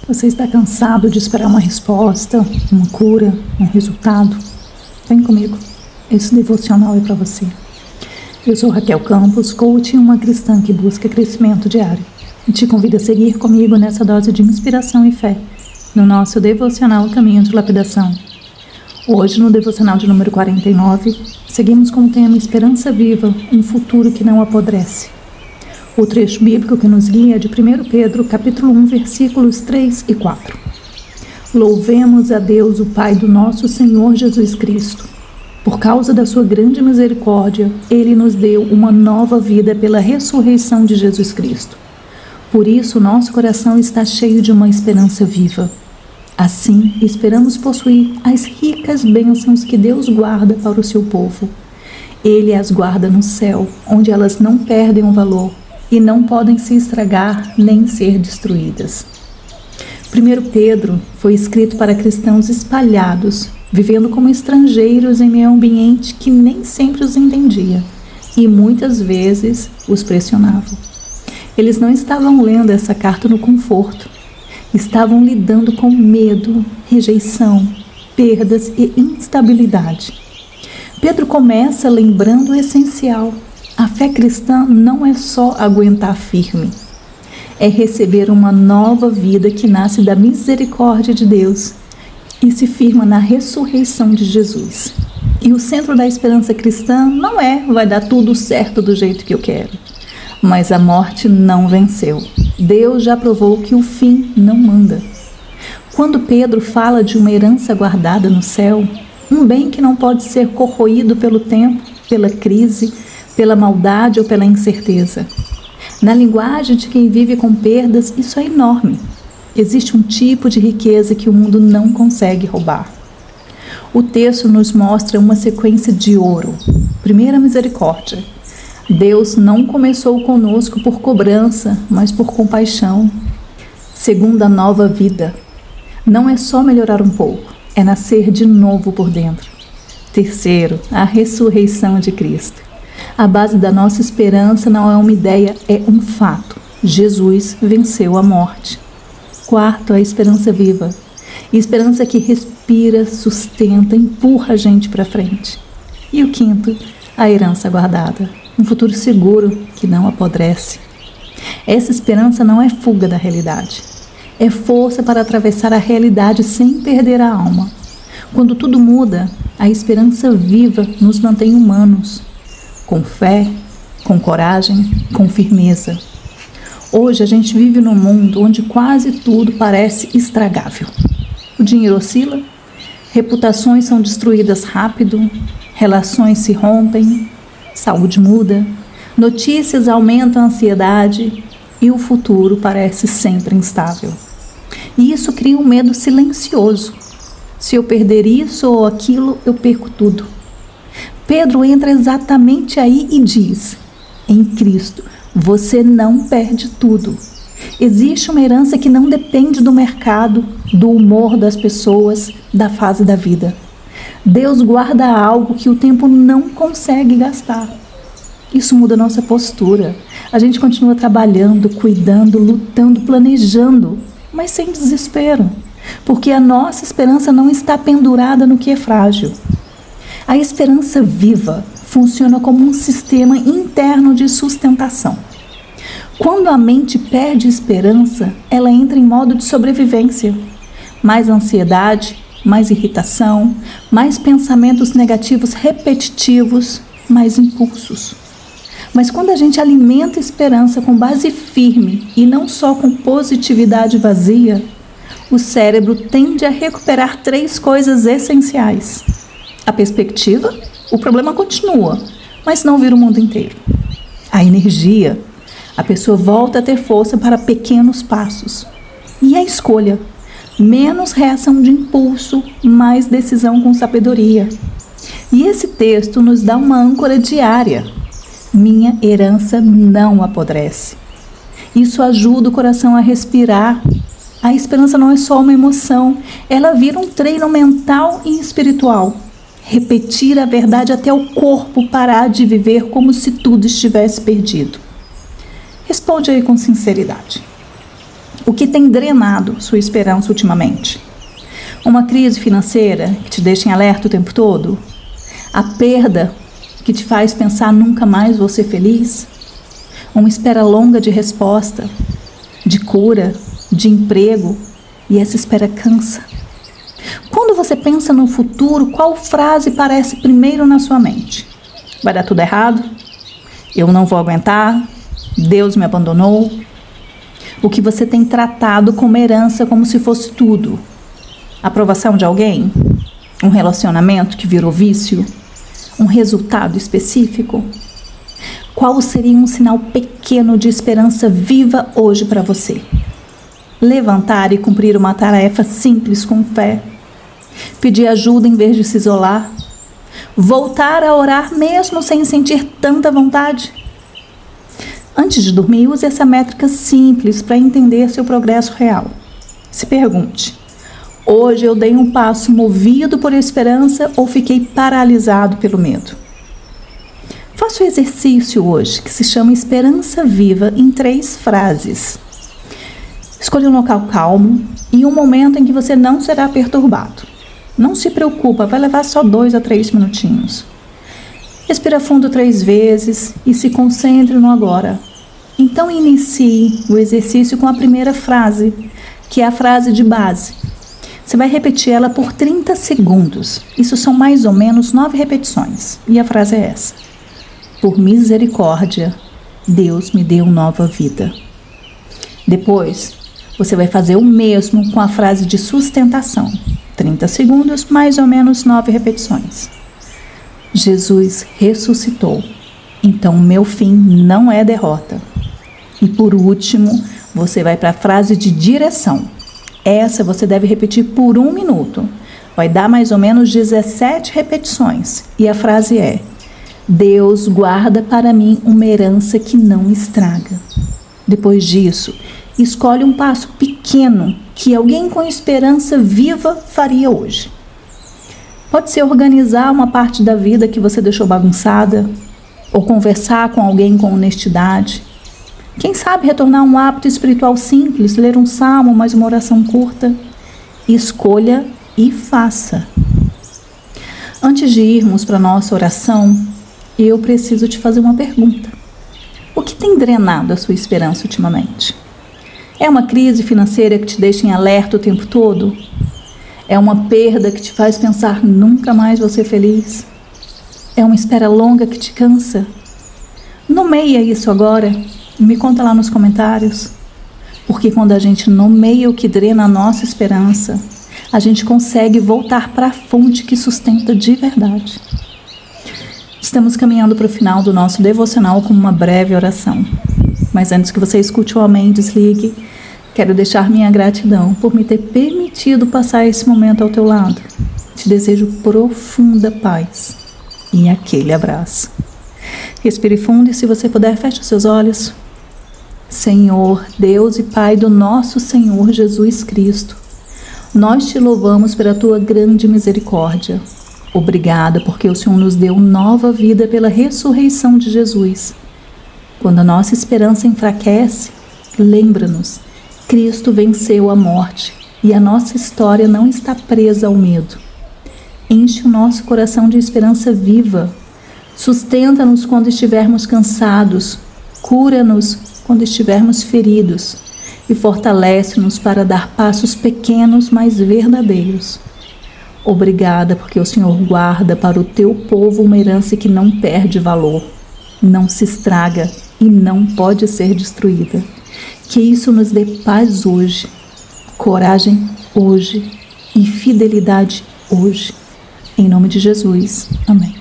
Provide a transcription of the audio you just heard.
Você está cansado de esperar uma resposta, uma cura, um resultado? Vem comigo, esse devocional é para você. Eu sou Raquel Campos, coach e uma cristã que busca crescimento diário. E te convido a seguir comigo nessa dose de inspiração e fé, no nosso devocional Caminho de Lapidação. Hoje, no devocional de número 49, seguimos com o tema Esperança Viva, um futuro que não apodrece. O trecho bíblico que nos guia é de 1 Pedro, capítulo 1, versículos 3 e 4. Louvemos a Deus, o Pai do nosso Senhor Jesus Cristo. Por causa da sua grande misericórdia, Ele nos deu uma nova vida pela ressurreição de Jesus Cristo. Por isso, nosso coração está cheio de uma esperança viva. Assim, esperamos possuir as ricas bênçãos que Deus guarda para o seu povo. Ele as guarda no céu, onde elas não perdem o valor e não podem se estragar nem ser destruídas. 1 Pedro foi escrito para cristãos espalhados, vivendo como estrangeiros em meio ambiente que nem sempre os entendia e muitas vezes os pressionava. Eles não estavam lendo essa carta no conforto, estavam lidando com medo, rejeição, perdas e instabilidade. Pedro começa lembrando o essencial. A fé cristã não é só aguentar firme, é receber uma nova vida que nasce da misericórdia de Deus e se firma na ressurreição de Jesus. E o centro da esperança cristã não vai dar tudo certo do jeito que eu quero, mas a morte não venceu. Deus já provou que o fim não manda. Quando Pedro fala de uma herança guardada no céu, um bem que não pode ser corroído pelo tempo, pela crise, pela maldade ou pela incerteza. Na linguagem de quem vive com perdas, isso é enorme. Existe um tipo de riqueza que o mundo não consegue roubar. O texto nos mostra uma sequência de ouro. Primeira misericórdia. Deus não começou conosco por cobrança, mas por compaixão. Segunda, nova vida. Não é só melhorar um pouco, é nascer de novo por dentro. Terceiro, a ressurreição de Cristo. A base da nossa esperança não é uma ideia, é um fato. Jesus venceu a morte. Quarto, a esperança viva. Esperança que respira, sustenta, empurra a gente para frente. E o quinto, a herança guardada. Um futuro seguro que não apodrece. Essa esperança não é fuga da realidade. É força para atravessar a realidade sem perder a alma. Quando tudo muda, a esperança viva nos mantém humanos. Com fé, com coragem, com firmeza. Hoje a gente vive num mundo onde quase tudo parece estragável. O dinheiro oscila, reputações são destruídas rápido, relações se rompem, saúde muda, notícias aumentam a ansiedade e o futuro parece sempre instável. E isso cria um medo silencioso. Se eu perder isso ou aquilo, eu perco tudo. Pedro entra exatamente aí e diz: em Cristo, você não perde tudo. Existe uma herança que não depende do mercado, do humor das pessoas, da fase da vida. Deus guarda algo que o tempo não consegue gastar. Isso muda a nossa postura. A gente continua trabalhando, cuidando, lutando, planejando, mas sem desespero, porque a nossa esperança não está pendurada no que é frágil. A esperança viva funciona como um sistema interno de sustentação. Quando a mente perde esperança, ela entra em modo de sobrevivência. Mais ansiedade, mais irritação, mais pensamentos negativos repetitivos, mais impulsos. Mas quando a gente alimenta a esperança com base firme e não só com positividade vazia, o cérebro tende a recuperar 3 coisas essenciais. A perspectiva, o problema continua, mas não vira o mundo inteiro. A energia, a pessoa volta a ter força para pequenos passos. E a escolha, menos reação de impulso, mais decisão com sabedoria. E esse texto nos dá uma âncora diária. Minha herança não apodrece. Isso ajuda o coração a respirar. A esperança não é só uma emoção, ela vira um treino mental e espiritual. Repetir a verdade até o corpo parar de viver como se tudo estivesse perdido. Responde aí com sinceridade. O que tem drenado sua esperança ultimamente? Uma crise financeira que te deixa em alerta o tempo todo? A perda que te faz pensar nunca mais vou ser feliz? Uma espera longa de resposta, de cura, de emprego, e essa espera cansa. Quando você pensa no futuro, qual frase parece primeiro na sua mente? Vai dar tudo errado? Eu não vou aguentar? Deus me abandonou? O que você tem tratado como herança como se fosse tudo? Aprovação de alguém? Um relacionamento que virou vício? Um resultado específico? Qual seria um sinal pequeno de esperança viva hoje para você? Levantar e cumprir uma tarefa simples com fé. Pedir ajuda em vez de se isolar. Voltar a orar mesmo sem sentir tanta vontade. Antes de dormir, use essa métrica simples para entender seu progresso real. Se pergunte: hoje eu dei um passo movido por esperança ou fiquei paralisado pelo medo? Faça o exercício hoje que se chama Esperança Viva em 3 frases. Escolha um local calmo e um momento em que você não será perturbado. Não se preocupa, vai levar só 2 a 3 minutinhos. Respira fundo 3 vezes e se concentre no agora. Então inicie o exercício com a primeira frase, que é a frase de base. Você vai repetir ela por 30 segundos. Isso são mais ou menos 9 repetições. E a frase é essa: por misericórdia, Deus me deu nova vida. Depois, você vai fazer o mesmo com a frase de sustentação. 30 segundos, mais ou menos 9 repetições. Jesus ressuscitou, então o meu fim não é derrota. E por último, você vai para a frase de direção. Essa você deve repetir por 1 minuto. Vai dar mais ou menos 17 repetições. E a frase é: Deus guarda para mim uma herança que não estraga. Depois disso, escolhe um passo pequeno que alguém com esperança viva faria hoje. Pode ser organizar uma parte da vida que você deixou bagunçada, ou conversar com alguém com honestidade. Quem sabe retornar a um hábito espiritual simples, ler um salmo, mais uma oração curta. Escolha e faça. Antes de irmos para a nossa oração, eu preciso te fazer uma pergunta. O que tem drenado a sua esperança ultimamente? É uma crise financeira que te deixa em alerta o tempo todo? É uma perda que te faz pensar nunca mais vou ser feliz? É uma espera longa que te cansa? Nomeia isso agora e me conta lá nos comentários. Porque quando a gente nomeia o que drena a nossa esperança, a gente consegue voltar para a fonte que sustenta de verdade. Estamos caminhando para o final do nosso devocional com uma breve oração. Mas antes que você escute o amém, desligue. Quero deixar minha gratidão por me ter permitido passar esse momento ao teu lado. Te desejo profunda paz e aquele abraço. Respire fundo e, se você puder, feche os seus olhos. Senhor, Deus e Pai do nosso Senhor Jesus Cristo, nós te louvamos pela tua grande misericórdia. Obrigada porque o Senhor nos deu nova vida pela ressurreição de Jesus. Quando a nossa esperança enfraquece, lembra-nos, Cristo venceu a morte e a nossa história não está presa ao medo. Enche o nosso coração de esperança viva. Sustenta-nos quando estivermos cansados. Cura-nos quando estivermos feridos. E fortalece-nos para dar passos pequenos, mas verdadeiros. Obrigada porque o Senhor guarda para o teu povo uma herança que não perde valor, não se estraga e não pode ser destruída. Que isso nos dê paz hoje, coragem hoje e fidelidade hoje. Em nome de Jesus. Amém.